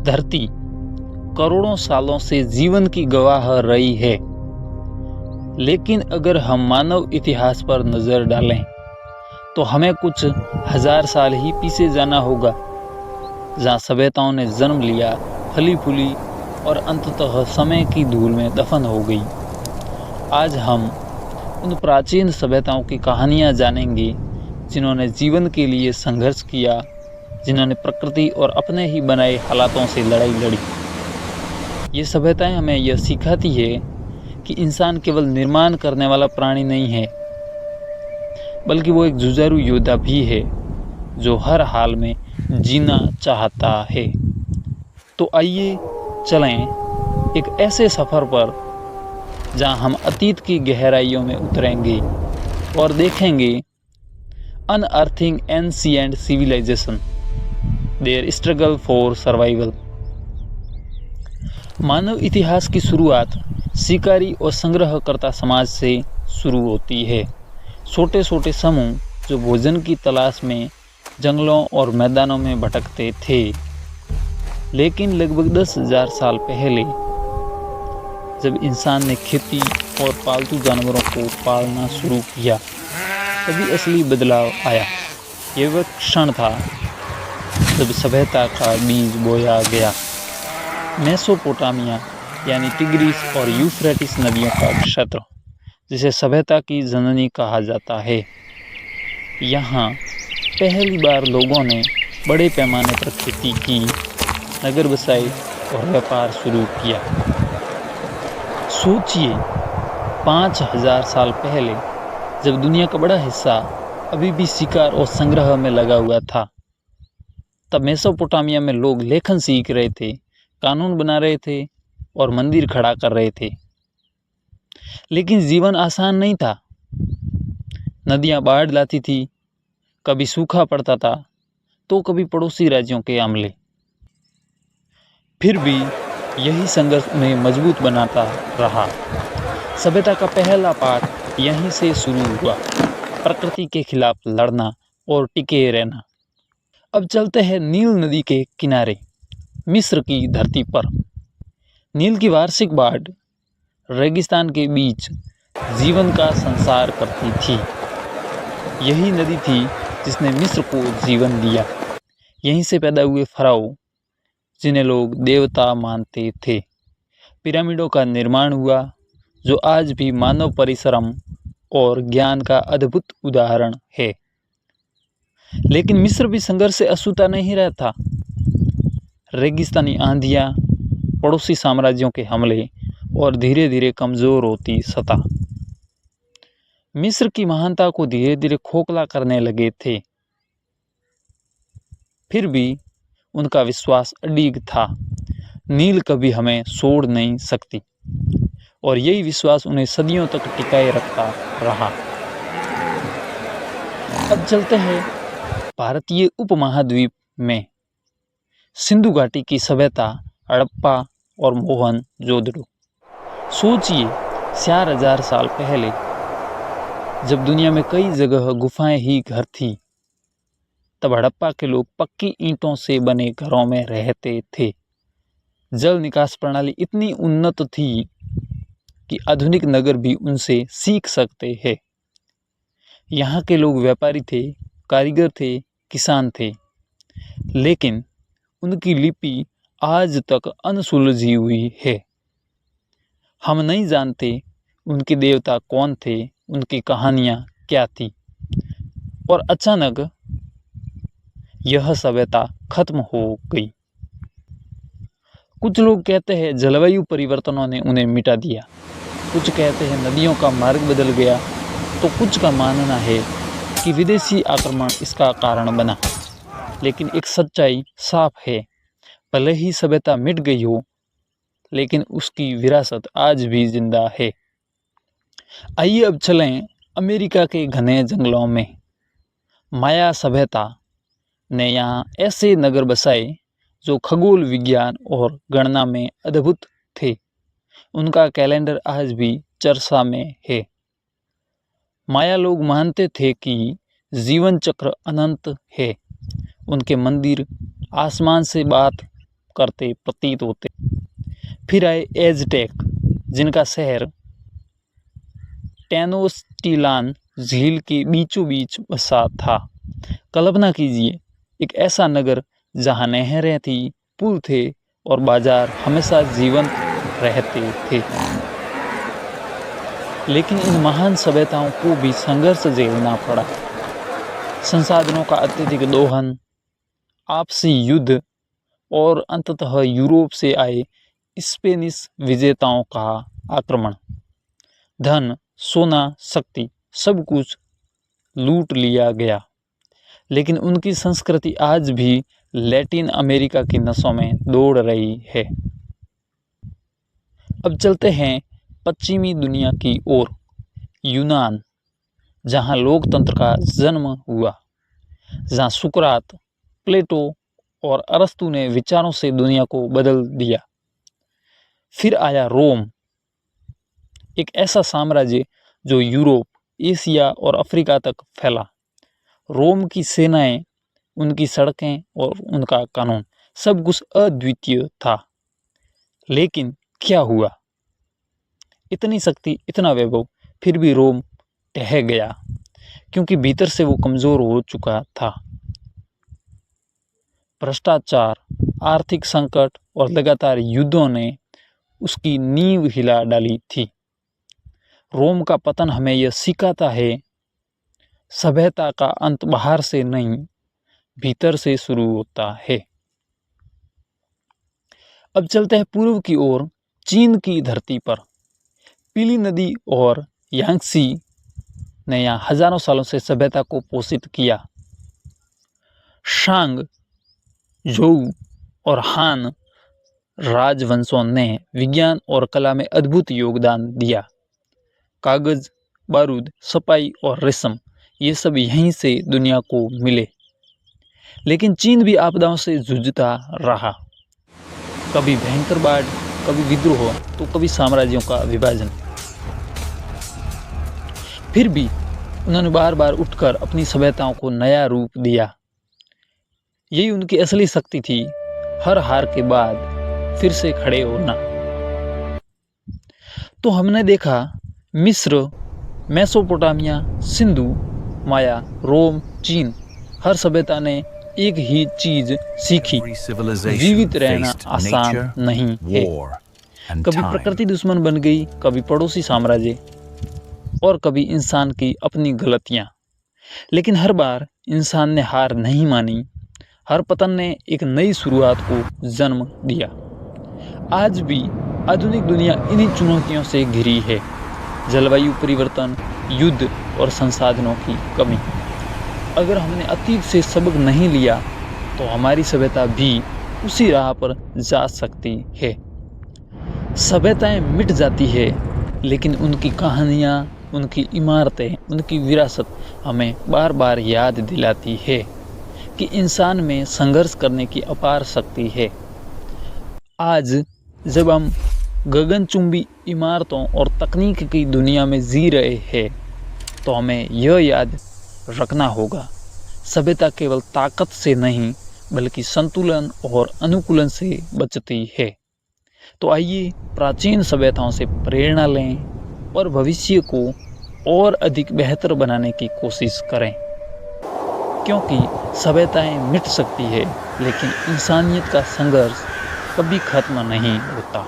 धरती करोड़ों सालों से जीवन की गवाह रही है, लेकिन अगर हम मानव इतिहास पर नज़र डालें तो हमें कुछ हजार साल ही पीछे जाना होगा, जहाँ सभ्यताओं ने जन्म लिया, फली फूली और अंततः समय की धूल में दफन हो गई। आज हम उन प्राचीन सभ्यताओं की कहानियाँ जानेंगे जिन्होंने जीवन के लिए संघर्ष किया, जिन्होंने प्रकृति और अपने ही बनाए हालातों से लड़ाई लड़ी। ये सभ्यताएं हमें यह सिखाती है कि इंसान केवल निर्माण करने वाला प्राणी नहीं है, बल्कि वो एक जुझारू योद्धा भी है जो हर हाल में जीना चाहता है। तो आइए चलें एक ऐसे सफ़र पर जहां हम अतीत की गहराइयों में उतरेंगे और देखेंगे unearthing ancient civilisation, their struggle for survival. मानव इतिहास की शुरुआत शिकारी और संग्रहकर्ता समाज से शुरू होती है। छोटे छोटे समूह जो भोजन की तलाश में जंगलों और मैदानों में भटकते थे। लेकिन लगभग 10,000 साल पहले जब इंसान ने खेती और पालतू जानवरों को पालना शुरू किया, तभी असली बदलाव आया। यह वह क्षण था जब सभ्यता का बीज बोया गया। मेसोपोटामिया यानी टिग्रिस और यूफ्रेटिस नदियों का क्षेत्र, जिसे सभ्यता की जननी कहा जाता है, यहाँ पहली बार लोगों ने बड़े पैमाने पर खेती की, नगर बसाए और व्यापार शुरू किया। सोचिए, 5,000 साल पहले जब दुनिया का बड़ा हिस्सा अभी भी शिकार और संग्रह में लगा हुआ था, तब मेसोपोटामिया में लोग लेखन सीख रहे थे, कानून बना रहे थे और मंदिर खड़ा कर रहे थे। लेकिन जीवन आसान नहीं था। नदियां बाढ़ लाती थी, कभी सूखा पड़ता था तो कभी पड़ोसी राज्यों के हमले। फिर भी यही संघर्ष उन्हें मजबूत बनाता रहा। सभ्यता का पहला पाठ यहीं से शुरू हुआ, प्रकृति के खिलाफ लड़ना और टिके रहना। अब चलते हैं नील नदी के किनारे, मिस्र की धरती पर। नील की वार्षिक बाढ़ रेगिस्तान के बीच जीवन का संसार करती थी। यही नदी थी जिसने मिस्र को जीवन दिया। यहीं से पैदा हुए फराओ, जिन्हें लोग देवता मानते थे। पिरामिडों का निर्माण हुआ, जो आज भी मानव परिश्रम और ज्ञान का अद्भुत उदाहरण है। लेकिन मिस्र भी संघर्ष से अछूता नहीं रहता। रेगिस्तानी आंधियाँ, पड़ोसी साम्राज्यों के हमले और धीरे धीरे कमज़ोर होती सत्ता मिस्र की महानता को धीरे धीरे खोखला करने लगे थे। फिर भी उनका विश्वास अडिग था, नील कभी हमें छोड़ नहीं सकती, और यही विश्वास उन्हें सदियों तक टिकाए रखता रहा। अब चलते हैं भारतीय उपमहाद्वीप में सिंधु घाटी की सभ्यता, हड़प्पा और मोहनजोदड़ो। सोचिए, 4,000 साल पहले जब दुनिया में कई जगह गुफाएं ही घर थी, तब हड़प्पा के लोग पक्की ईंटों से बने घरों में रहते थे। जल निकास प्रणाली इतनी उन्नत थी कि आधुनिक नगर भी उनसे सीख सकते हैं। यहाँ के लोग व्यापारी थे, कारीगर थे, किसान थे, लेकिन उनकी लिपि आज तक अनसुलझी हुई है। हम नहीं जानते उनके देवता कौन थे, उनकी कहानियाँ क्या थी, और अचानक यह सभ्यता खत्म हो गई। कुछ लोग कहते हैं जलवायु परिवर्तनों ने उन्हें मिटा दिया, कुछ कहते हैं नदियों का मार्ग बदल गया, तो कुछ का मानना है कि विदेशी आक्रमण इसका कारण बना। लेकिन एक सच्चाई साफ है, भले ही सभ्यता मिट गई हो, लेकिन उसकी विरासत आज भी जिंदा है। आइए अब चलें अमेरिका के घने जंगलों में। माया सभ्यता ने यहाँ ऐसे नगर बसाए जो खगोल विज्ञान और गणना में अद्भुत थे। उनका कैलेंडर आज भी चर्चा में है। माया लोग मानते थे कि जीवन चक्र अनंत है। उनके मंदिर आसमान से बात करते प्रतीत होते। फिर आए एज़टेक, जिनका शहर टेनोस्टिलान झील के बीचों बीच बसा था। कल्पना कीजिए, एक ऐसा नगर जहां नहरें थी, पुल थे और बाजार हमेशा जीवंत रहते थे। लेकिन इन महान सभ्यताओं को भी संघर्ष झेलना पड़ा। संसाधनों का अत्यधिक दोहन, आपसी युद्ध और अंततः यूरोप से आए स्पेनिश विजेताओं का आक्रमण। धन, सोना, शक्ति, सब कुछ लूट लिया गया। लेकिन उनकी संस्कृति आज भी लैटिन अमेरिका की नसों में दौड़ रही है। अब चलते हैं पश्चिमी दुनिया की ओर, यूनान, जहां लोकतंत्र का जन्म हुआ, जहां सुकरात, प्लेटो और अरस्तु ने विचारों से दुनिया को बदल दिया। फिर आया रोम, एक ऐसा साम्राज्य जो यूरोप, एशिया और अफ्रीका तक फैला। रोम की सेनाएं, उनकी सड़कें और उनका कानून, सब कुछ अद्वितीय था। लेकिन क्या हुआ? इतनी शक्ति, इतना वैभव, फिर भी रोम ढह गया, क्योंकि भीतर से वो कमजोर हो चुका था। भ्रष्टाचार, आर्थिक संकट और लगातार युद्धों ने उसकी नींव हिला डाली थी। रोम का पतन हमें यह सिखाता है, सभ्यता का अंत बाहर से नहीं, भीतर से शुरू होता है। अब चलते हैं पूर्व की ओर, चीन की धरती पर। पीली नदी और यांगसी ने यहाँ हजारों सालों से सभ्यता को पोषित किया। शांग, झोउ और हान राजवंशों ने विज्ञान और कला में अद्भुत योगदान दिया। कागज, बारूद, छपाई और रेशम, ये सब यहीं से दुनिया को मिले। लेकिन चीन भी आपदाओं से जूझता रहा, कभी भयंकर बाढ़, कभी विद्रोह, तो कभी साम्राज्यों का विभाजन। फिर भी उन्होंने बार बार उठकर अपनी सभ्यताओं को नया रूप दिया। यही उनकी असली शक्ति थी, हर हार के बाद फिर से खड़े होना। तो हमने देखा मिस्र, मेसोपोटामिया, सिंधु, माया, रोम, चीन, हर सभ्यता ने एक ही चीज सीखी, जीवित रहना आसान नहीं है। कभी प्रकृति दुश्मन बन गई, कभी पड़ोसी साम्राज्य, और कभी इंसान की अपनी गलतियां। लेकिन हर बार इंसान ने हार नहीं मानी, हर पतन ने एक नई शुरुआत को जन्म दिया। आज भी आधुनिक दुनिया इन्हीं चुनौतियों से घिरी है, जलवायु परिवर्तन, युद्ध और संसाधनों की कमी। अगर हमने अतीत से सबक नहीं लिया तो हमारी सभ्यता भी उसी राह पर जा सकती है। सभ्यताएं मिट जाती है, लेकिन उनकी कहानियाँ, उनकी इमारतें, उनकी विरासत हमें बार बार याद दिलाती है कि इंसान में संघर्ष करने की अपार शक्ति है। आज जब हम गगनचुंबी इमारतों और तकनीक की दुनिया में जी रहे हैं, तो हमें यह याद रखना होगा, सभ्यता केवल ताकत से नहीं बल्कि संतुलन और अनुकूलन से बचती है। तो आइए प्राचीन सभ्यताओं से प्रेरणा लें और भविष्य को और अधिक बेहतर बनाने की कोशिश करें, क्योंकि सभ्यताएं मिट सकती है, लेकिन इंसानियत का संघर्ष कभी खत्म नहीं होता।